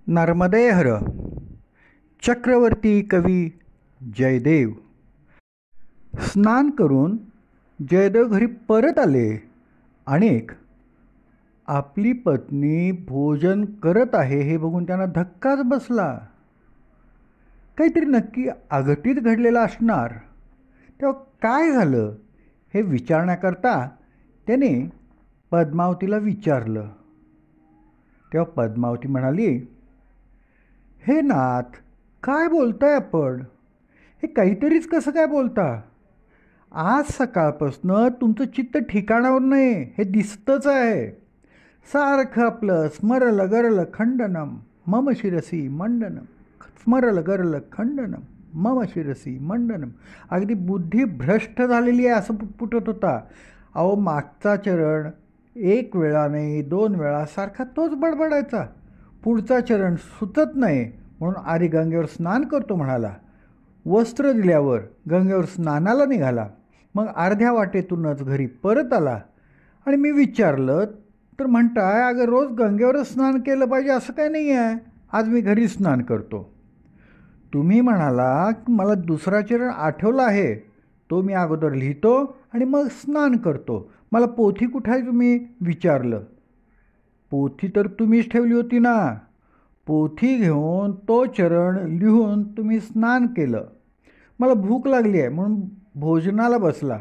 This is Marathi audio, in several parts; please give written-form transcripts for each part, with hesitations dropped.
नर्मदे हर. चक्रवर्ती कवी जयदेव. स्नान करून जयदेव घरी परत आले. अनेक आपली पत्नी भोजन करत आहे हे बघून त्यांना धक्काच बसला. काहीतरी नक्की अघटित घडलेलं असणार. तेव्हा काय झालं हे विचारण्याकरता त्याने पद्मावतीला विचारलं. तेव्हा पद्मावती म्हणाली, हे नाथ, काय बोलताय आपण? हे काहीतरीच कसं काय बोलता? आज सकाळपासनं तुमचं चित्त ठिकाणावर नाही हे दिसतंच आहे. सारखं आपलं स्मरल गरल खंडनम मम शिरसी मंडनम, स्मरल गरल खंडनम मम शिरसी मंडनम. अगदी बुद्धी भ्रष्ट झालेली आहे असं पुटपुटत होता. अहो, मागचा चरण एक वेळा नाही 2 वेळा सारखा तोच बडबडायचा. पुढचा चरण सुचत नाही म्हणून आधी गंगेवर स्नान करतो म्हणाला. वस्त्र दिल्यावर गंगेवर स्नानाला निघाला. मग अर्ध्या वाटेतूनच घरी परत आला. आणि मी विचारलं तर म्हणताय, अगं रोज गंगेवरच स्नान केलं पाहिजे असं काही नाही आहे. आज मी घरी स्नान करतो. तुम्ही म्हणाला की मला दुसरा चरण आठवला आहे, तो मी अगोदर लिहितो आणि मग स्नान करतो. मला पोथी कुठे आहे तुम्ही विचारलं. पोथी तर तुम्हीच ठेवली होती ना. पोथी घेऊन तो चरण लिहून तुम्ही स्नान केलं. मला भूक लागली आहे म्हणून भोजनाला बसला.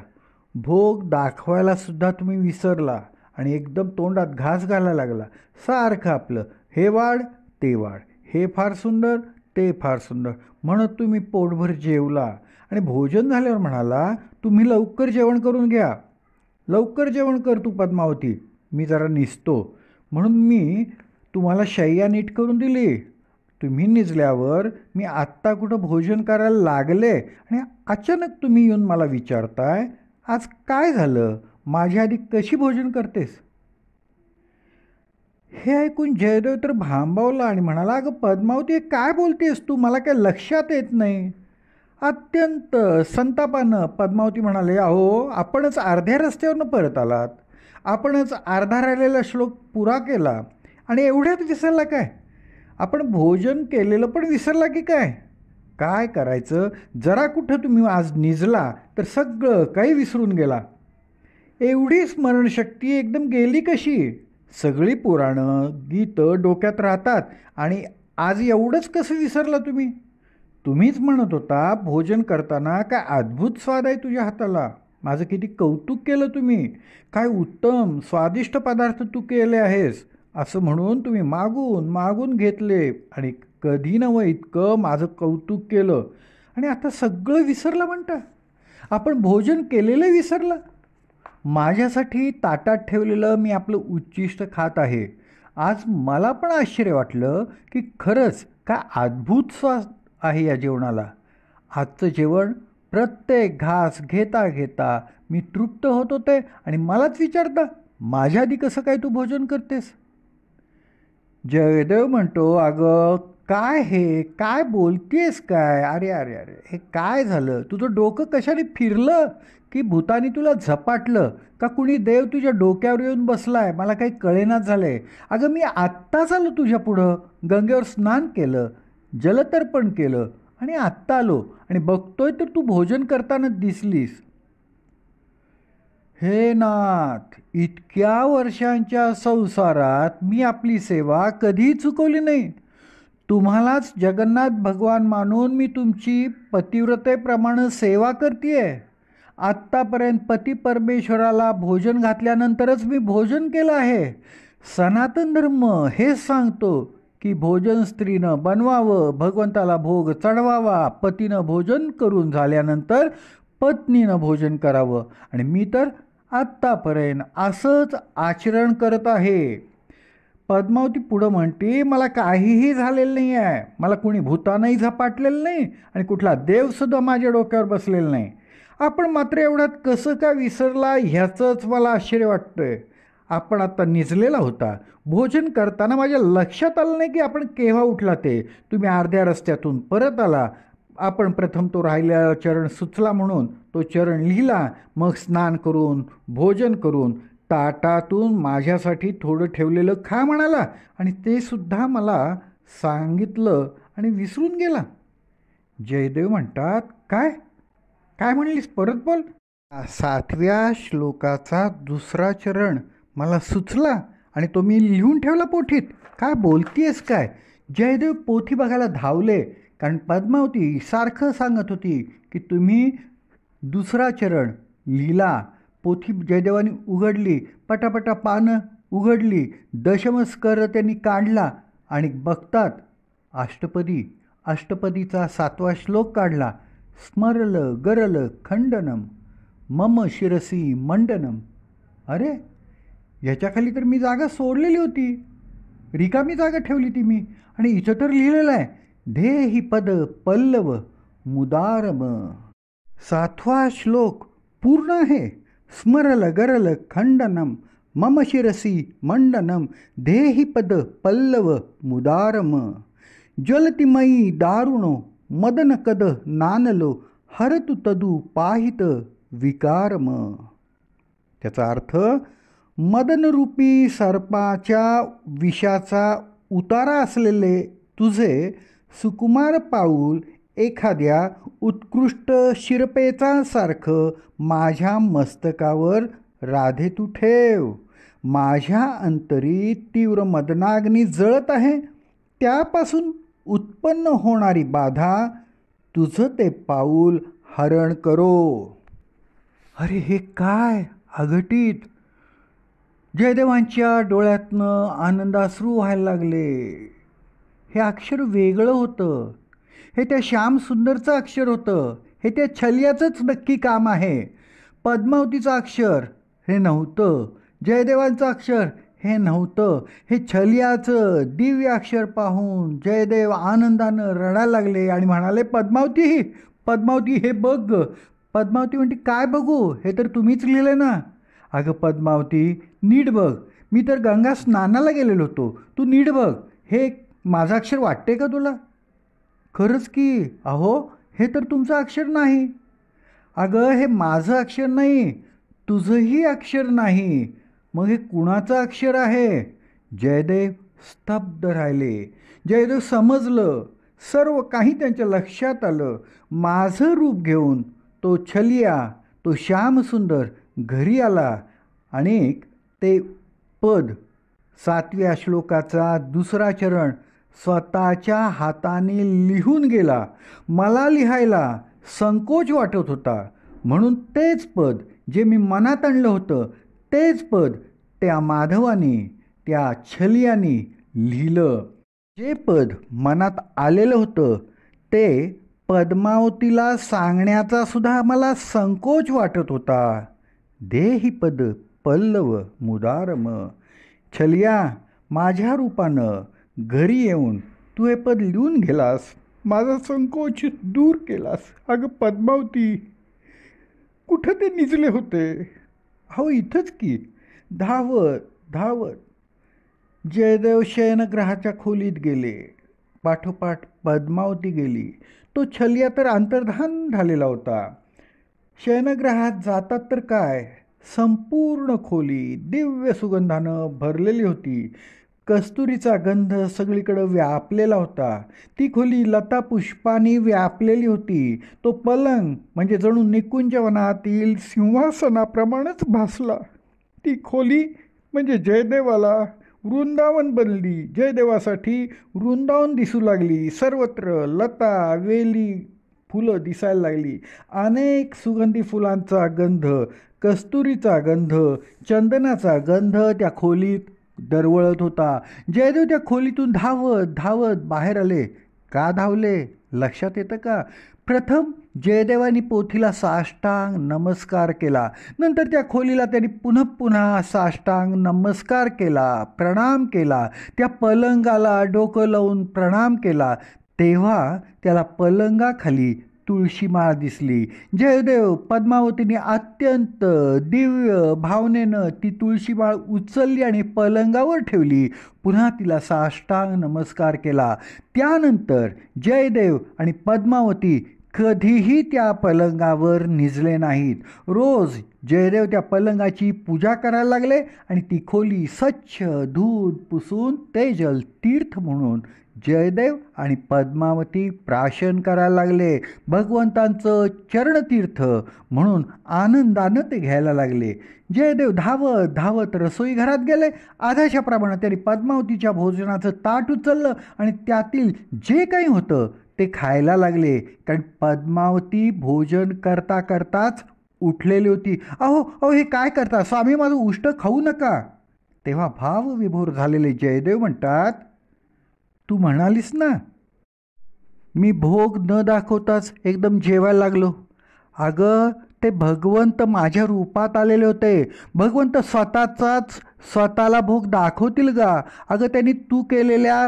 भोग दाखवायला सुद्धा तुम्ही विसरला आणि एकदम तोंडात घास घालायला लागला. सारखं आपलं हे वाढ ते वाढ, हे फार सुंदर ते फार सुंदर म्हणत तुम्ही पोटभर जेवला आणि भोजन झाल्यावर म्हणाला, तुम्ही लवकर जेवण करून घ्या. लवकर जेवण कर तू पद्मावती, मी जरा निजतो म्हणून मी तुम्हाला शय्या नीट करून दिली. तुम्ही निजल्यावर मी आत्ता कुठं भोजन करायला लागले आणि अचानक तुम्ही येऊन मला विचारताय, आज काय झालं, माझ्या आधी कशी भोजन करतेस? हे ऐकून जयदेव तर भांबावला आणि म्हणाला, अगं पद्मावती, काय बोलतेस तू? मला काय लक्षात येत नाही. अत्यंत संतापानं पद्मावती म्हणाले, अहो, आपणच अर्ध्या रस्त्यावरनं परत आलात. आपणच अर्धा राहिलेला श्लोक पुरा केला आणि एवढ्यात विसरला काय? आपण भोजन केलेलं पण विसरला की काय? काय करायचं, जरा कुठं तुम्ही आज निजला तर सगळं काही विसरून गेला. एवढी स्मरणशक्ती एकदम गेली कशी? सगळी पुराणं गीतं डोक्यात राहतात आणि आज एवढंच कसं विसरला तुम्ही? तुम्हीच म्हणत होता भोजन करताना काय अद्भुत स्वाद आहे तुझ्या हाताला, माझं किती कौतुक केलं तुम्ही, काय उत्तम स्वादिष्ट पदार्थ तू केले आहेस असं म्हणून तुम्ही मागून मागून घेतले आणि कधी नवं इतकं माझं कौतुक केलं आणि आता सगळं विसरलं म्हणता? आपण भोजन केलेलं विसरलं? माझ्यासाठी ताटात ठेवलेलं मी आपलं उच्चिष्ट खात आहे. आज मला पण आश्चर्य वाटलं की खरंच काय अद्भुत स्वाद आहे या जेवणाला. आजचं जेवण प्रत्येक घास घेता घेता मी तृप्त होत होते आणि मलाच विचारता, माझ्या आधी कसं काय तू भोजन करतेस? जयदेव म्हणतो, अगं काय हे, काय बोलतेस काय? अरे अरे अरे, हे काय झालं? तुझं डोकं कशाने फिरलं की भूतानी तुला झपाटलं का कुणी देव तुझ्या डोक्यावर येऊन बसलाय? मला काही कळेनाच झालंय. अगं मी आत्ताच आलो तुझ्या पुढं, गंगेवर स्नान केलं, जलतर्पण केलं आणि आत्ता आलो आणि बघतोय तर तू भोजन करताना दिसलीस. हे नाथ, इतक्या वर्षांच्या संसारात मी आपली सेवा कधी चुकवली नाही. तुम्हालाच जगन्नाथ भगवान मानून मी तुमची पतिव्रतेप्रमाणे सेवा करतेय. आत्तापर्यंत पती परमेश्वराला भोजन घातल्यानंतरच मी भोजन केलं आहे. सनातन धर्म हेच सांगतो की भोजन स्त्रीनं बनवावं, भगवंताला भोग चढवावा, पतीनं भोजन करून झाल्यानंतर पत्नीनं भोजन करावं आणि मी तर आत्तापर्यंत असंच आचरण करत आहे. पद्मावती पुढं म्हणते, मला काहीही झालेलं नाही आहे. मला कोणी भूतानंही झपाटलेलं नाही आणि कुठला देवसुद्धा माझ्या डोक्यावर बसलेला नाही. आपण मात्र एवढ्यात कसं काय विसरला ह्याचंच मला आश्चर्य वाटतंय. आपण आता निजलेला होता. भोजन करताना माझ्या लक्षात आलं नाही की आपण केव्हा उठला ते. तुम्ही अर्ध्या रस्त्यातून परत आला. आपण प्रथम तो राहिलेला चरण सुचला म्हणून तो चरण लिहिला. मग स्नान करून भोजन करून ताटातून माझ्यासाठी थोडं ठेवलेलं खा म्हणाला आणि ते सुद्धा मला सांगितलं आणि विसरून गेला. जयदेव म्हणतात, काय काय म्हणलीस, परत बोल. 7व्या श्लोकाचा दुसरा चरण मला सुचला आणि तो मी लिहून ठेवला पोथीत. काय बोलतीयस काय? जयदेव पोथी बघायला धावले, कारण पद्मावती सारखं सांगत होती की तुम्ही दुसरा चरण लिहिला. पोथी जयदेवानी उघडली, पटापटा पानं उघडली, दशमस्कर त्यांनी काढला आणि बघतात अष्टपदीचा 7वा श्लोक काढला. स्मरल गरल खंडनम मम शिरसी मंडनम. अरे, याच्याखाली तर मी जागा सोडलेली होती, रिकामी जागा ठेवली ती मी, आणि इथं तर लिहिलेलं आहे देही पद पल्लव मुदारम. 7वा श्लोक पूर्ण आहे. स्मरल गरल खंडनम मम शिरसी मंडनम देही पद पल्लव मुदारम. ज्वलतिमयी दारुणो मदन कद नानलो हरतु तदु पाहित विकारम. त्याचा अर्थ, मदनरूपी सर्पाच्या विषाचा उतारा असलेले तुझे सुकुमार पाऊल एखाद्या उत्कृष्ट शिरपेचासारखं माझ्या मस्तकावर राधे तू ठेव. माझ्या अंतरी तीव्र मदनाग्नी जळत आहे, त्यापासून उत्पन्न होणारी बाधा तुझं ते पाऊल हरण करो. अरे, हे काय अघटित! जयदेवांच्या डोळ्यातनं आनंदाश्रू व्हायला लागले. हे अक्षर वेगळं होतं. हे त्या श्यामसुंदरचं अक्षर होतं. हे त्या छलियाचंच नक्की काम आहे. पद्मावतीचं अक्षर हे नव्हतं. जयदेवांचं अक्षर हे नव्हतं. हे छलियाचं दिव्य अक्षर पाहून जयदेव आनंदानं रडायला लागले आणि म्हणाले, पद्मावती हे बघ. पद्मावती म्हणते, काय बघू? हे तर तुम्हीच लिहिलं ना. अगं पद्मावती, नीट बघ. मी तर गंगा स्नानाला गेलेलो होतो. तू नीट बघ. हे माझं अक्षर वाटते का तुला? खरंच की. अहो, हे तर तुमचं अक्षर नाही. अगं, हे माझं अक्षर नाही, तुझंही अक्षर नाही. मग हे कुणाचं अक्षर आहे? जयदेव स्तब्ध राहिले. जयदेव समजलं. सर्व काही त्यांच्या लक्षात आलं. माझं रूप घेऊन तो छलिया, तो श्यामसुंदर घरी आला आणि ते पद 7व्या श्लोकाचा दुसरा चरण स्वतःच्या हाताने लिहून गेला. मला लिहायला संकोच वाटत होता, म्हणून तेच पद जे मी मनात आणलं होतं, तेच पद त्या माधवाने, त्या छलियाने लिहिलं. जे पद मनात आलेलं होतं ते पद्मावतीला सांगण्याचा सुद्धा मला संकोच वाटत होता. देही पद पल्लव मुदारम. छलिया, माझ्या रूपानं घरी येऊन तू हे पद लिहून गेलास, माझा संकोच दूर केलास. अगं पद्मावती, कुठं ते निजले होते? हो, इथंच की. धावत जयदेव शयनगृहाच्या खोलीत गेले. पाठोपाठ पद्मावती गेली. तो छलिया तर अंतर्धान झालेला होता. शयनगृहात जातात तर काय, संपूर्ण खोली दिव्य सुगंधानं भरलेली होती. कस्तुरीचा गंध सगळीकडं व्यापलेला होता. ती खोली लता पुष्पांनी व्यापलेली होती. तो पलंग म्हणजे जणू निकुंजवनातील सिंहासनाप्रमाणेच भासला. ती खोली म्हणजे जयदेवाला वृंदावन बनली. जयदेवासाठी वृंदावन दिसू लागली. सर्वत्र लता, वेली, फुलं दिसायला लागली. अनेक सुगंधी फुलांचा गंध, कस्तुरीचा गंध, चंदनाचा गंध त्या खोलीत दरवळत होता. जयदेव त्या खोलीतून धावत बाहेर आले. का धावले लक्षात येतं का? प्रथम जयदेवानी पोथीला साष्टांग नमस्कार केला. नंतर त्या खोलीला त्यांनी पुन्हा साष्टांग नमस्कार केला, प्रणाम केला. त्या पलंगाला डोकं लावून प्रणाम केला. तेव्हा त्याला पलंगाखाली तुळशीमाळ दिसली. जयदेव पद्मावतीने अत्यंत दिव्य भावनेनं ती तुळशीमाळ उचलली आणि पलंगावर ठेवली. पुन्हा तिला साष्टांग नमस्कार केला. त्यानंतर जयदेव आणि पद्मावती कधीही त्या पलंगावर निजले नाहीत. रोज जयदेव त्या पलंगाची पूजा करायला लागले आणि ती खोली स्वच्छ दूध पुसून तेजल तीर्थ म्हणून जयदेव आणि पद्मावती प्राशन करायला लागले. भगवंतांचं चरणतीर्थ म्हणून आनंदानं ते घ्यायला लागले. जयदेव धावत धावत रसोईघरात गेले. आधाच्या प्रमाणात त्यांनी पद्मावतीच्या भोजनाचं ताट उचललं आणि त्यातील जे काही होतं ते खायला लागले. कारण पद्मावती भोजन करता करताच उठलेली होती. अहो अहो हे काय करता स्वामी, माझं उष्ट खाऊ नका. तेव्हा भावविभोर झालेले जयदेव म्हणतात, तू म्हणालीस ना मी भोग न दाखवताच एकदम जेवायला लागलो. अगं ते भगवंत माझ्या रूपात आलेले होते. भगवंत स्वतःला भोग दाखवतील का? अगं त्यांनी तू केलेल्या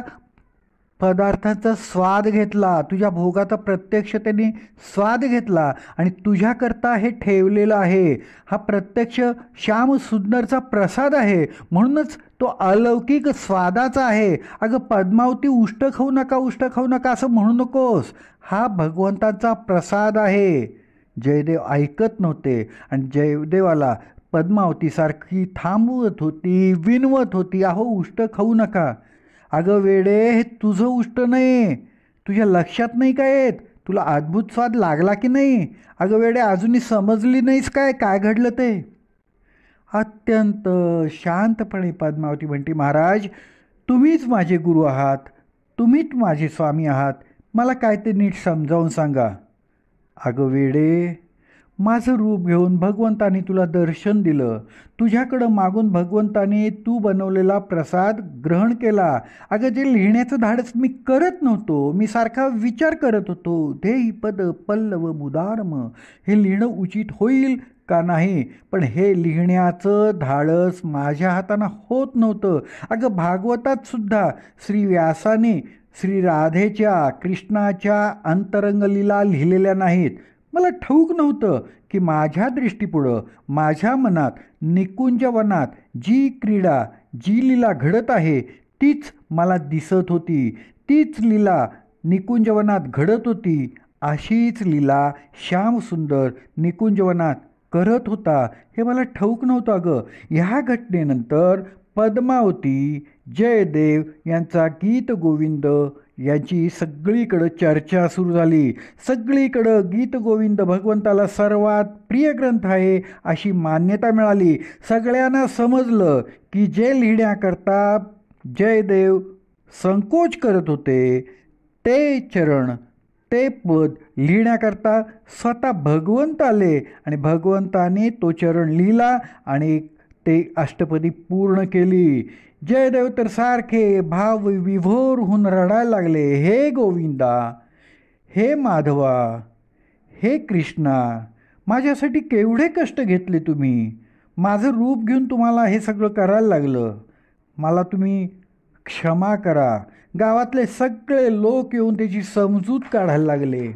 पदार्थांचा स्वाद घेतला, तुझ्या भोगाचा प्रत्यक्ष त्यांनी स्वाद घेतला आणि तुझ्याकरता हे ठेवलेलं आहे. हा प्रत्यक्ष श्याम सुंदरचा प्रसाद आहे, म्हणूनच तो अलौकिक स्वादाचा आहे. अगं पद्मावती उष्ट खाऊ नका, उष्ट खाऊ नका असं म्हणू नकोस, हा भगवंताचा प्रसाद आहे. जयदेव ऐकत नव्हते आणि जयदेवाला पद्मावतीसारखी थांबवत होती, विनवत होती, अहो उष्ट खाऊ नका. अगं वेडे, हे तुझं उष्ट नाही, तुझ्या लक्षात नाही काय येत, तुला अद्भुत स्वाद लागला की नाही? अगं वेडे, अजूनही समजली नाहीस काय घडलं ते? अत्यंत शांतपणे पद्मावती म्हणते, महाराज तुम्हीच माझे गुरु आहात, तुम्हीच माझे स्वामी आहात, मला काय ते नीट समजावून सांगा. अगं वेडे, माझं रूप घेऊन भगवंतानी तुला दर्शन दिलं, तुझ्याकडं मागून भगवंतानी तू बनवलेला प्रसाद ग्रहण केला. अगं जे लिहिण्याचं धाडस मी करत नव्हतो, मी सारखा विचार करत होतो, धेई पद पल्लव मुदारम, हे लिहिणं उचित होईल का नाही, पण हे लिहिण्याचं धाडस माझ्या हातानं होत नव्हतं. अगं भागवतात सुद्धा श्री व्यासाने श्री राधेच्या कृष्णाच्या अंतरंग लीला लिहिलेल्या नाहीत. मला ठाऊक नव्हतं की माझ्या दृष्टीपुढं माझ्या मनात निकुंजवनात जी क्रीडा जी लीला घडत आहे तीच मला दिसत होती, तीच लीला निकुंजवनात घडत होती. अशीच लीला श्यामसुंदर निकुंजवनात करत होता, हे मला ठाऊक नव्हतं. अगं ह्या घटनेनंतर पद्मावती जयदेव यांचा गीत गोविंद याची सगळीकडं चर्चा सुरू झाली. सगळीकडं गीत गोविंद भगवंताला सर्वात प्रिय ग्रंथ आहे अशी मान्यता मिळाली. सगळ्यांना समजलं की जे लिहिण्याकरता जयदेव संकोच करत होते ते चरण ते पद लिहिण्याकरता स्वतः भगवंत आले आणि भगवंताने तो चरण लिहिला आणि ते अष्टपदी पूर्ण केली. जयदेव तर सारखे भाव विभोर होऊन रडायला लागले, हे गोविंदा, हे माधवा, हे कृष्णा, माझ्यासाठी केवढे कष्ट घेतले तुम्ही, माझं रूप घेऊन तुम्हाला हे सगळं करायला लागलं, मला तुम्ही क्षमा करा. गावातले सगळे लोक येऊन त्याची समजूत काढायला लागले.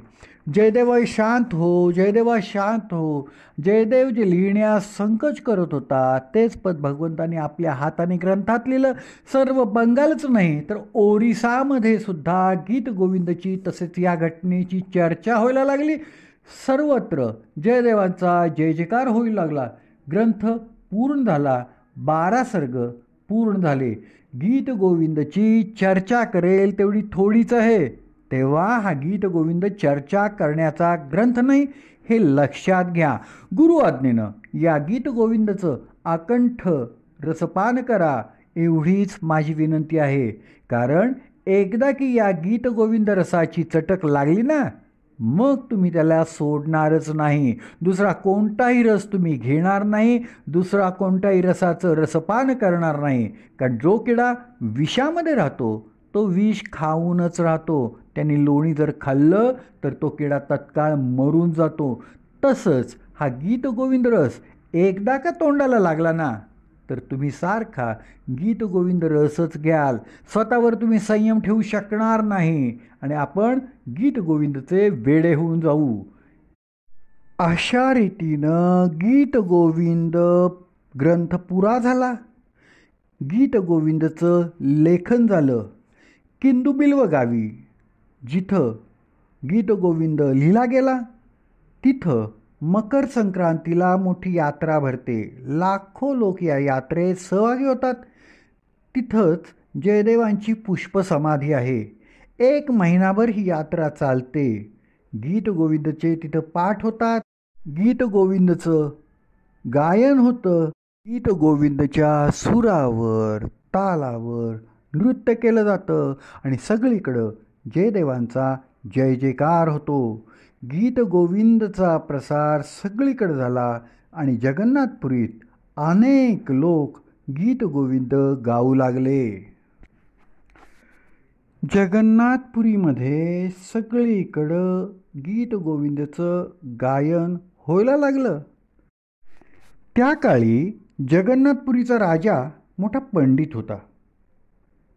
जयदेवा शांत हो, जयदेवा शांत हो. जयदेव जे लिहिण्यास संकोच करत होता तेच पद भगवंतांनी आपल्या हाताने ग्रंथात लिहिलं. सर्व बंगालच नाही तर ओरिसामध्ये सुद्धा गीत गोविंदची तसेच या घटनेची चर्चा व्हायला लागली. सर्वत्र जयदेवांचा जय जयकार होऊ लागला. ग्रंथ पूर्ण झाला, 12 सर्ग पूर्ण झाले. गीत गोविंदची चर्चा करेल तेवढी थोडीच आहे. तेव्हा हा गीत गोविंद चर्चा करण्याचा ग्रंथ नाही हे लक्षात घ्या. गुरु आज्ञेनं या गीत गोविंदचं अकंठ रसपान करा एवढीच माझी विनंती आहे. कारण एकदा की या गीत गोविंद रसाची चटक लागली ना मग तुम्ही त्याला सोडणारच नाही. दुसरा कोणताही रस तुम्ही घेणार नाही, दुसरा कोणताही रसाचं रसपान करणार नाही. कारण जो किडा विषामध्ये राहतो तो विष खाऊनच राहतो. त्यांनी लोणी जर खाल्लं तर तो किडा तत्काळ मरून जातो. तसंच हा गीत गोविंद रस एकदा का तोंडाला लागला ना तर तुम्ही सारखा गीत गोविंद रसच घ्याल. स्वतःवर तुम्ही संयम ठेवू शकणार नाही आणि आपण गीत गोविंदचे वेडे होऊन जाऊ. अशा रीतीनं गीत गोविंद ग्रंथ पुरा झाला. गीत गोविंदचं लेखन झालं. किंदुबिल्व गावी जिथं गीत गोविंद लिहिला गेला तिथं मकर संक्रांतीला मोठी यात्रा भरते. लाखो लोक या यात्रेत सहभागी होतात. तिथंच जयदेवांची पुष्पसमाधी आहे. 1 महिनाभर ही यात्रा चालते. गीत गोविंदचे तिथं पाठ होतात. गीत गोविंदचं गायन होतं. गीत गोविंदच्या सुरावर तालावर नृत्य केलं जातं आणि सगळीकडं जयदेवांचा जय जयकार होतो. गीत गोविंदचा प्रसार सगळीकडे झाला आणि जगन्नाथपुरीत अनेक लोक गीत गोविंद गाऊ लागले. जगन्नाथपुरीमध्ये सगळीकडं गीत गोविंदचं गायन व्हायला लागलं. त्या काळी जगन्नाथपुरीचा राजा मोठा पंडित होता.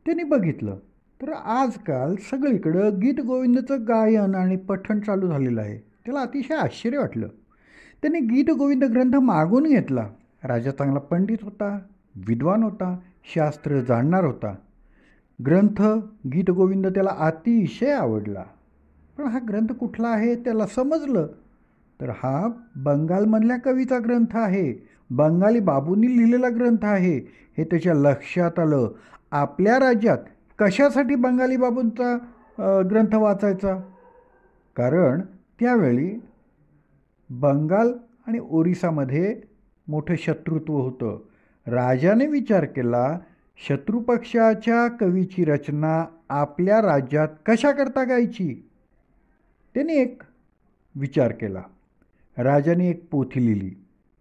त्यांनी बघितलं तर आजकाल सगळीकडं गीत गोविंदाचं गायन आणि पठण चालू झालेलं आहे. त्याला अतिशय आश्चर्य वाटलं. त्याने गीत गोविंद ग्रंथ मागून घेतला. राजा चांगला पंडित होता, विद्वान होता, शास्त्र जाणणार होता. ग्रंथ गीत गोविंद त्याला अतिशय आवडला. पण हा ग्रंथ कुठला आहे त्याला समजलं तर हा बंगालमधल्या कवीचा ग्रंथ आहे, बंगाली बाबूंनी लिहिलेला ग्रंथ आहे हे त्याच्या लक्षात आलं. आपल्या राज्यात कशासाठी बंगाली बाबूंचा ग्रंथ वाचायचा? कारण त्यावेळी बंगाल आणि ओरिसामध्ये मोठं शत्रुत्व होतं. राजाने विचार केला, शत्रुपक्षाच्या कवीची रचना आपल्या राज्यात कशा करता गायची? त्याने एक विचार केला. राजाने एक पोथी लिहिली.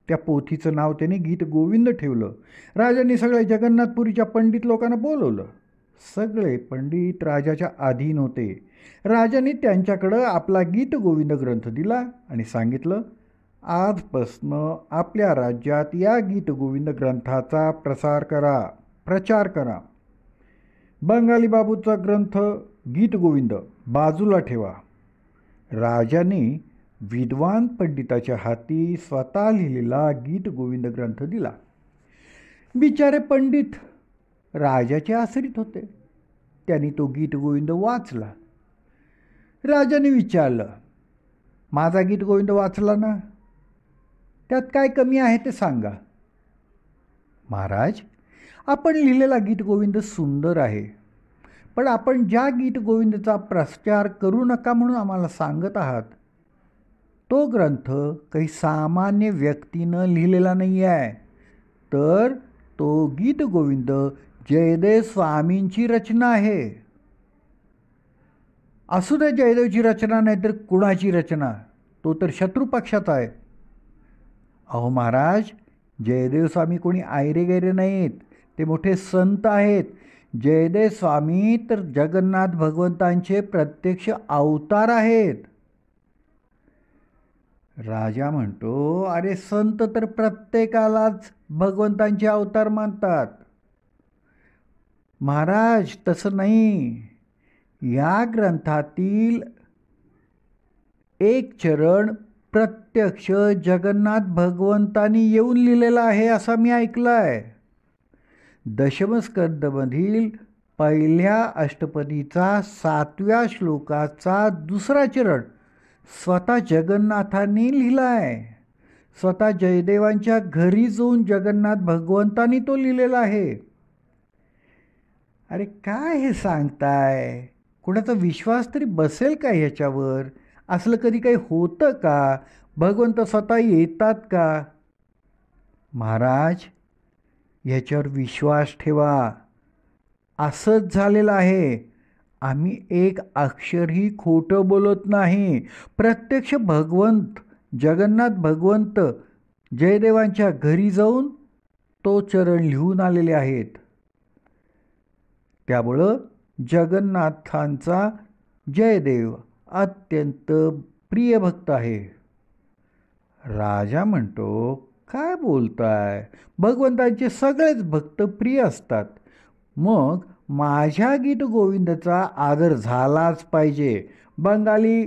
त्या पोथीचं नाव त्याने गीत गोविंद ठेवलं. राजाने सगळ्या जगन्नाथपुरीच्या पंडित लोकांना बोलवलं. सगळे पंडित राजाच्या अधीन होते. राजाने त्यांच्याकडं आपला गीत गोविंद ग्रंथ दिला आणि सांगितलं, आजपासनं आपल्या राज्यात या गीत गोविंद ग्रंथाचा प्रचार करा. बंगाली बाबूचा ग्रंथ गीत गोविंद बाजूला ठेवा. राजाने विद्वान पंडिताच्या हाती स्वतः लिहिलेला गीत गोविंद ग्रंथ दिला. बिचारे पंडित राजाचे आश्रित होते. त्यांनी तो गीत गोविंद वाचला. राजाने विचारलं, माझा गीत गोविंद वाचला ना? त्यात काय कमी आहे ते सांगा. महाराज, आपण लिहिलेला गीत गोविंद सुंदर आहे, पण आपण ज्या गीत गोविंदचा प्रचार करू नका म्हणून आम्हाला सांगत आहात, तो ग्रंथ काही सामान्य व्यक्तीनं लिहिलेला नाही आहे, तर तो गीत गोविंद जयदेव स्वामींची रचना आहे. असू दे जयदेवची रचना नाही तर कुणाची रचना, तो तर शत्रुपक्षाचा आहे. अहो महाराज, जयदेव स्वामी कोणी आयरे गैरे नाहीत, ते मोठे संत आहेत. जयदेव स्वामी तर जगन्नाथ भगवंतांचे प्रत्यक्ष अवतार आहेत. राजा म्हणतो, अरे संत तर प्रत्येकालाच भगवंतांचे अवतार मानतात. महाराज तसं नाही. या ग्रंथातील एक चरण प्रत्यक्ष जगन्नाथ भगवंतांनी येऊन लिहिलेला आहे असं मी ऐकलं आहे. दशमस्कंदमधील पहिल्या अष्टपदीचा 7व्या श्लोकाचा 2रा चरण स्वतः जगन्नाथांनी लिहिला आहे. स्वतः जयदेवांच्या घरी जाऊन जगन्नाथ भगवंतांनी तो लिहिलेला आहे. अरे काय हे सांगताय? कुणाचा विश्वास तरी बसेल का ह्याच्यावर? असलं कधी काही होतं का? भगवंत स्वतः येतात का? महाराज, ह्याच्यावर विश्वास ठेवा. असंच झालेलं आहे. आम्ही एक अक्षरही खोटं बोलत नाही. प्रत्यक्ष भगवंत जगन्नाथ भगवंत जयदेवांच्या घरी जाऊन तो चरण लिहून आलेले आहेत. त्यामुळं जगन्नाथांचा जयदेव अत्यंत प्रिय भक्त आहे. राजा म्हणतो, काय बोलताय? भगवंतांचे सगळेच भक्त प्रिय असतात. मग माझ्या गीत गोविंदाचा आदर झालाच पाहिजे. बंगाली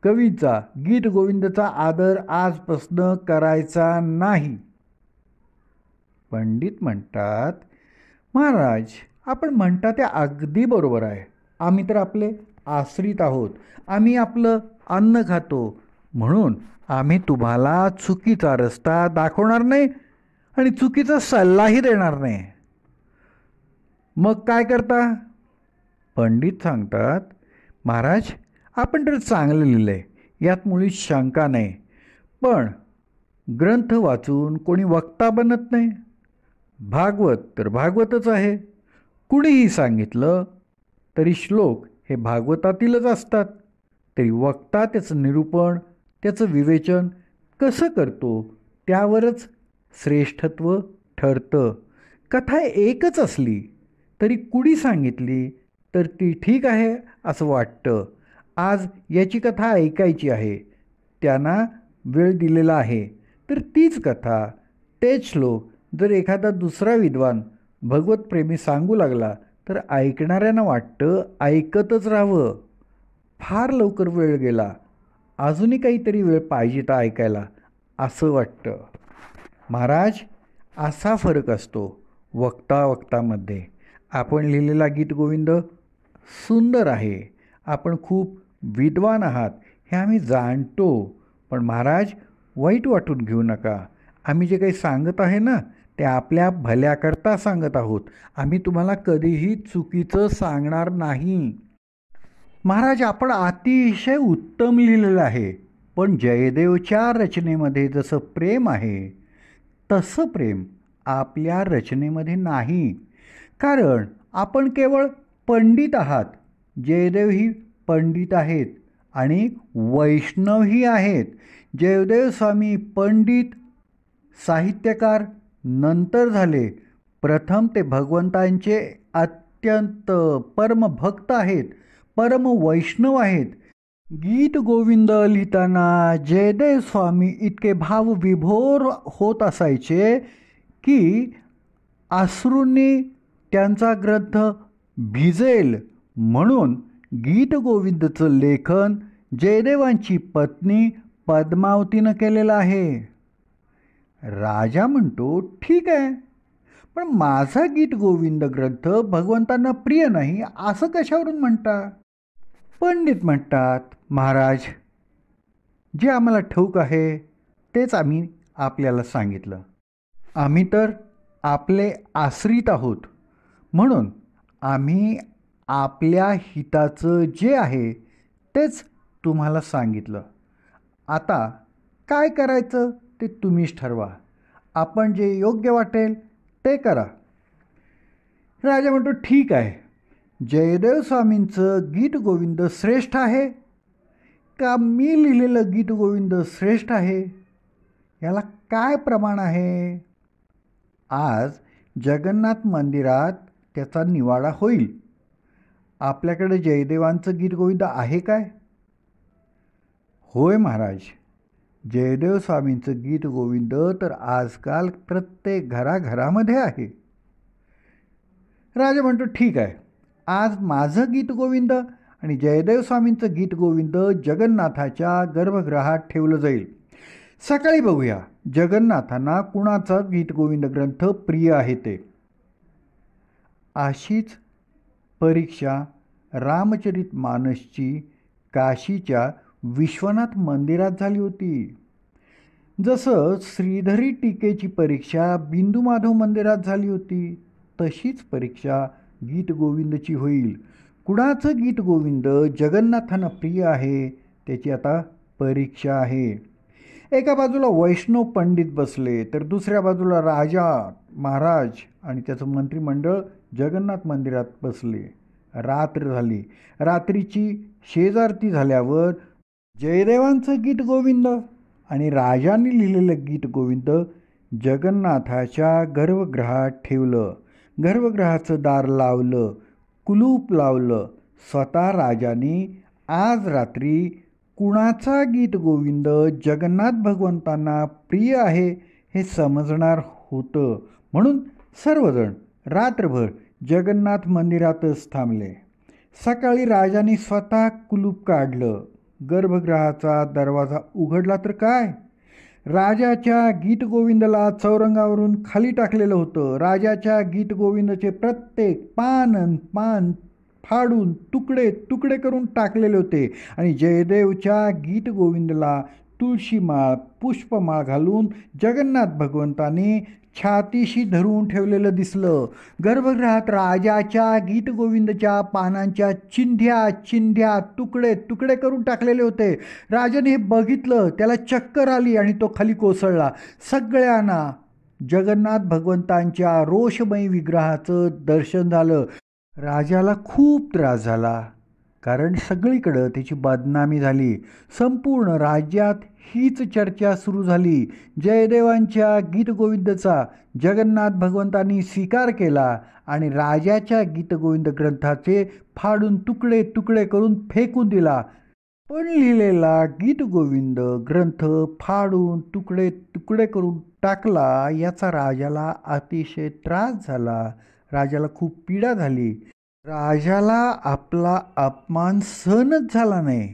कवीचा गीत गोविंदाचा आदर आजपासून करायचा नाही. पंडित म्हणतात, महाराज, आपण म्हणता ते अगदी बरोबर आहे. आम्ही तर आपले आश्रित आहोत. आम्ही आपलं अन्न खातो, म्हणून आम्ही तुम्हाला चुकीचा रस्ता दाखवणार नाही आणि चुकीचा सल्लाही देणार नाही. मग काय करता? पंडित सांगतात, महाराज आपण तर चांगलं लिहिलंय, यात मुळीच शंका नाही. पण ग्रंथ वाचून कोणी वक्ता बनत नाही. भागवत तर भागवतच आहे. कुणीही सांगितलं तरी श्लोक हे भागवतातीलच असतात. तरी वक्ता त्याचं निरूपण, त्याचं विवेचन कसं करतो त्यावरच श्रेष्ठत्व ठरतं. कथा एकच असली तरी कुणी सांगितली तर ती ठीक आहे असं वाटतं. आज याची कथा ऐकायची आहे, त्यांना वेळ दिलेला आहे, तर तीच कथा, तेच श्लोक जर एखादा दुसरा विद्वान भगवतप्रेमी सांगू लागला तर ऐकणाऱ्यांना वाटतं ऐकतच राहावं. फार लवकर वेळ गेला, अजूनही काहीतरी वेळ पाहिजे तर ऐकायला असं वाटतं. महाराज असा फरक असतो वक्तामध्ये. आपण लिहिलेला गीतगोविंद सुंदर आहे, आपण खूप विद्वान आहात हे आम्ही जाणतो. पण महाराज वाईट वाटून घेऊ नका. आम्ही जे काही सांगत आहे ना ते आपल्या भल्याकरता सांगत आहोत. आम्ही तुम्हाला कधीही चुकीचं सांगणार नाही. महाराज आपण अतिशय उत्तम लिहिलेलं आहे, पण जयदेवच्या रचनेमध्ये जसं प्रेम आहे तसं प्रेम आपल्या रचनेमध्ये नाही. कारण आपण केवळ पंडित आहात. जयदेवही पंडित आहेत आणि वैष्णवही आहेत. जयदेव स्वामी पंडित साहित्यकार नंतर झाले. प्रथम ते भगवंतांचे अत्यंत परमभक्त आहेत, परम वैष्णव आहेत. गीत गोविंद लिहिताना जयदेव स्वामी इतके भावविभोर होत असायचे की अश्रूंनी त्यांचा ग्रंथ भिजेल. म्हणून गीत गोविंदचं लेखन जयदेवांची पत्नी पद्मावतीनं केलेलं आहे. राजा म्हणतो, ठीक आहे, पण माझा गीत गोविंद ग्रंथ भगवंतांना प्रिय नाही असं कशावरून म्हणता? पंडित म्हणतात, महाराज जे आम्हाला ठाऊक आहे तेच आम्ही आपल्याला सांगितलं. आम्ही तर आपले आश्रित आहोत, म्हणून आम्ही आपल्या हिताचं जे आहे तेच तुम्हाला सांगितलं. आता काय करायचं ते तुम्हीच ठरवा. आपण जे योग्य वाटेल ते करा. राजा म्हणतो, ठीक आहे, जयदेव स्वामींचं गीत गोविंद श्रेष्ठ आहे का मी लिहिलेलं गीत गोविंद श्रेष्ठ आहे? याला काय प्रमाण आहे? आज जगन्नाथ मंदिरात त्याचा निवाडा होईल. आपल्याकडे जयदेवांचं गीत गोविंद आहे काय? होय महाराज, जयदेव स्वामींचं गीत गोविंद तर आजकाल प्रत्येक घराघरामध्ये आहे. राजा म्हणतो, ठीक आहे, आज माझं गीत गोविंद आणि जयदेव स्वामींचं गीत गोविंद जगन्नाथाच्या गर्भगृहात ठेवलं जाईल. सकाळी बघूया जगन्नाथांना कुणाचा गीत गोविंद ग्रंथ प्रिय आहे ते. अशीच परीक्षा रामचरित मानसची काशीच्या विश्वनाथ मंदिरात झाली होती. जसं श्रीधरी टीकेची परीक्षा बिंदू माधव मंदिरात झाली होती, तशीच परीक्षा गीत गोविंदची होईल. कुणाचं गीत गोविंद जगन्नाथांना प्रिय आहे त्याची आता परीक्षा आहे. एका बाजूला वैष्णव पंडित बसले तर दुसऱ्या बाजूला राजा महाराज आणि त्याचं मंत्रिमंडळ जगन्नाथ मंदिरात बसले. रात्र झाली. रात्रीची शेजारती झाल्यावर जयदेवांचं गीत गोविंद आणि राजांनी लिहिलेलं गीत गोविंद जगन्नाथाच्या गर्भगृहात ठेवलं. गर्भगृहाचं दार लावलं, कुलूप लावलं. स्वतः राजांनी आज रात्री कुणाचा गीत गोविंद जगन्नाथ भगवंतांना प्रिय आहे हे समजणार होतं. म्हणून सर्वजण रात्रभर जगन्नाथ मंदिरातच थांबले. सकाळी राजांनी स्वतः कुलूप काढलं. गर्भगृहाचा दरवाजा उघडला तर काय, राजाच्या गीत गोविंदला चौरंगावरून खाली टाकलेलं होतं. राजाच्या गीत गोविंदाचे प्रत्येक पान फाडून तुकडे तुकडे करून टाकलेले होते आणि जयदेवच्या गीत गोविंदला तुळशीमाळ पुष्पमाळ घालून जगन्नाथ भगवंतांनी छातीशी धरून ठेवलेलं दिसलं. गर्भगृहात राजाच्या गीतगोविंदच्या पानांच्या चिंध्या चिंध्या तुकडे तुकडे करून टाकलेले होते. राजाने हे बघितलं, त्याला चक्कर आली आणि तो खाली कोसळला. सगळ्यांना जगन्नाथ भगवंतांच्या रोषमयी विग्रहाचं दर्शन झालं. राजाला खूप त्रास झाला, कारण सगळीकडं त्याची बदनामी झाली. संपूर्ण राज्यात हीच चर्चा सुरू झाली. जयदेवांच्या गीतगोविंदचा जगन्नाथ भगवंतांनी स्वीकार केला आणि राजाच्या गीतगोविंद ग्रंथाचे फाडून तुकडे तुकडे करून फेकून दिला. पण लिहिलेला गीतगोविंद ग्रंथ फाडून तुकडे तुकडे करून टाकला याचा राजाला अतिशय त्रास झाला. राजाला खूप पीडा झाली. राजाला आपला अपमान सहनच झाला नाही.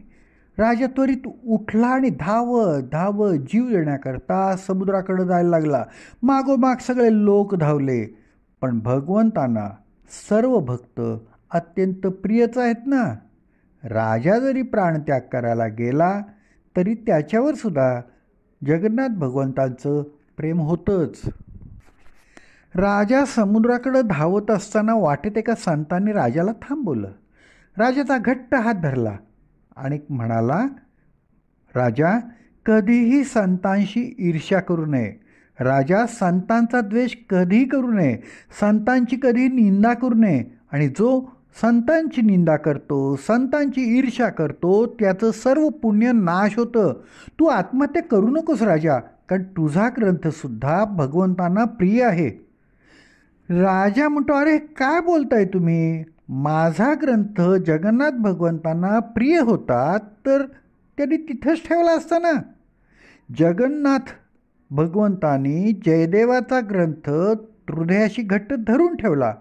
राजा त्वरित उठला आणि धावत धावत जीव देण्याकरता समुद्राकडे जायला लागला. मागोमाग सगळे लोक धावले. पण भगवंतांना सर्व भक्त अत्यंत प्रियच आहेत ना. राजा जरी प्राणत्याग करायला गेला तरी त्याच्यावर सुद्धा जगन्नाथ भगवंतांचं प्रेम होतंच. राजा समुद्राकडे धावत असताना वाटेत एका संतांनी राजाला थांबवलं. राजाचा घट्ट हात धरला आणि म्हणाला, राजा, कधीही संतांशी ईर्ष्या करू नये. राजा, संतांचा द्वेष कधीही करू नये. संतांची कधी निंदा करू नये. आणि जो संतांची निंदा करतो, संतांची ईर्ष्या करतो, त्याचं सर्व पुण्य नाश होतं. तू आत्महत्या करू नकोस राजा, कारण तुझा ग्रंथसुद्धा भगवंतांना प्रिय आहे. राजा म्हणतो, अरे काय बोलताय तुम्ही? माझा ग्रंथ जगन्नाथ भगवंतांना प्रिय होता तर त्यांनी तिथंच ठेवला असता ना. जगन्नाथ भगवंतांनी जयदेवाचा ग्रंथ हृदयाशी घट्ट धरून ठेवला.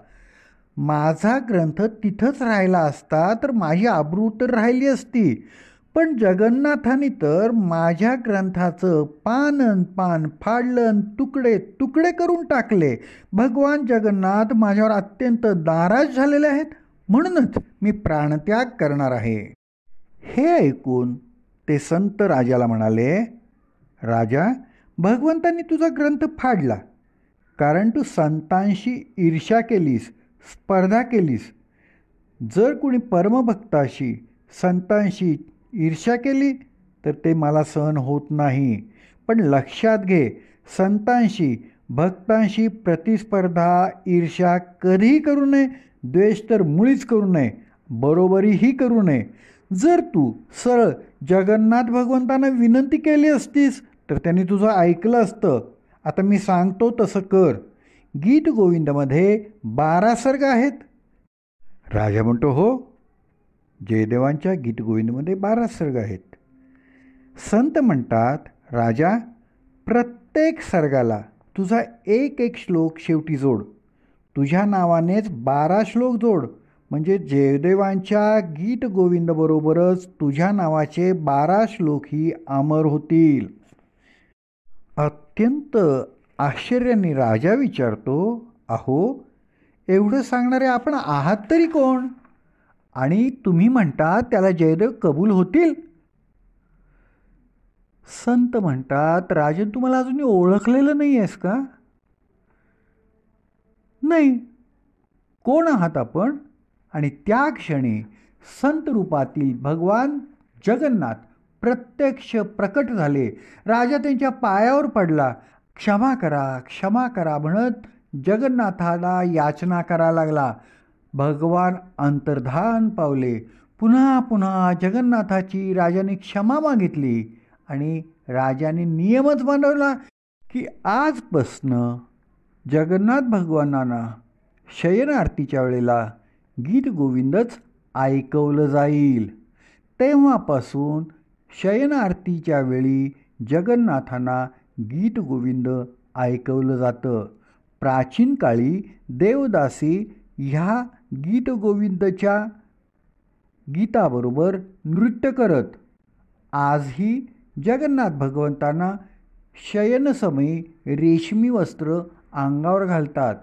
माझा ग्रंथ तिथंच राहिला असता तर माझी आबरू तर राहिली असती. पण जगन्नाथांनी तर माझ्या ग्रंथाचं पान पान फाडलं, तुकडे तुकडे करून टाकले. भगवान जगन्नाथ माझ्यावर अत्यंत नाराज झालेले आहेत, म्हणूनच मी प्राणत्याग करणार आहे. हे ऐकून ते संत राजाला म्हणाले, राजा, भगवंतांनी तुझा ग्रंथ फाडला कारण तू संतांशी ईर्ष्या केलीस, स्पर्धा केलीस. जर कोणी परमभक्ताशी संतांशी ईर्ष्या केली तर ते मला सहन होत नाही. पण लक्षात घे, संतांशी भक्तांशी प्रतिस्पर्धा ईर्ष्या कधीही करू नये. द्वेष तर मुळीच करू नये, बरोबरीही करू नये. जर तू सरळ जगन्नाथ भगवंतांना विनंती केली असतीस तर त्यांनी तुझं ऐकलं असतं. आता मी सांगतो तसं कर. गीतगोविंदमध्ये 12 सर्ग आहेत. राजा म्हणतो, हो, जयदेवांच्या गीतगोविंदमध्ये 12 सर्ग आहेत. संत म्हणतात, राजा, प्रत्येक सर्गाला तुझा एक एक श्लोक शेवटी जोड. तुझ्या नावानेच 12 श्लोक जोड, म्हणजे जयदेवांच्या गीतगोविंदबरोबरच तुझ्या नावाचे 12 श्लोकही अमर होतील. अत्यंत आश्चर्याने राजा विचारतो, अहो, एवढं सांगणारे आपण आहात तरी कोण? आणि तुम्ही म्हणता त्याला जयदेव कबूल होतील? संत म्हणतात, राजन, तुम्हाला अजून ओळखलेलं नाही आहेस का? नाही. कोण आहात आपण? आणि त्या क्षणी संत रूपातील भगवान जगन्नाथ प्रत्यक्ष प्रकट झाले. राजा त्यांच्या पायावर पडला. क्षमा करा, क्षमा करा म्हणत जगन्नाथाला याचना करायला लागला. भगवान अंतर्धान पावले. पुन्हा पुन्हा जगन्नाथाची राजाने क्षमा मागितली आणि राजाने नियमच बनवला की आजपासनं जगन्नाथ भगवानांना शयन आरतीच्या वेळेला गीतगोविंदच ऐकवलं जाईल. तेव्हापासून शयन आरतीच्या वेळी जगन्नाथांना गीतगोविंद ऐकवलं जातं. प्राचीन काळी देवदासी ह्या गीतगोविंदच्या गीताबरोबर नृत्य करत आजही जगन्नाथ भगवंतांना शयनसमयी रेशमी वस्त्र अंगावर घालतात.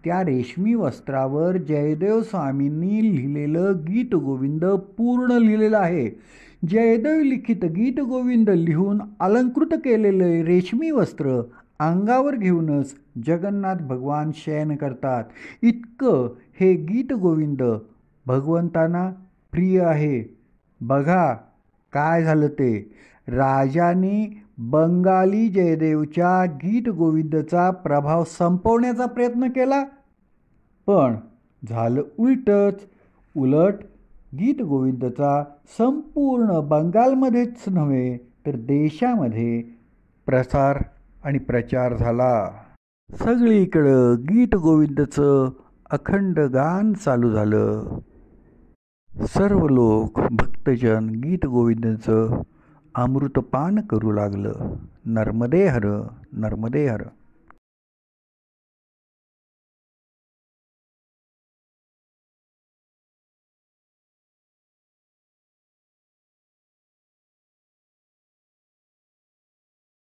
त्या रेशमी वस्त्रावर जयदेव स्वामींनी लिहिलेलं गीतगोविंद पूर्ण लिहिलेलं आहे. जयदेव लिखित गीतगोविंद लिहून अलंकृत केलेले रेशमी वस्त्र अंगावर घेऊनच जगन्नाथ भगवान शयन करतात. इतकं हे गीतगोविंद भगवंतांना प्रिय आहे. बघा काय झालं ते. राजाने बंगाली जयदेवच्या गीतगोविंदचा प्रभाव संपवण्याचा प्रयत्न केला, पण झालं उलटच. उलट गीतगोविंदचा संपूर्ण बंगालमध्येच नव्हे तर देशामध्ये प्रसार आणि प्रचार झाला. सगळीकडं गीतगोविंदचं अखंड गान चालू झालं. सर्व लोक भक्तजन गीतगोविंदाचं अमृतपान करू लागलं. नर्मदे हर, नर्मदे हर.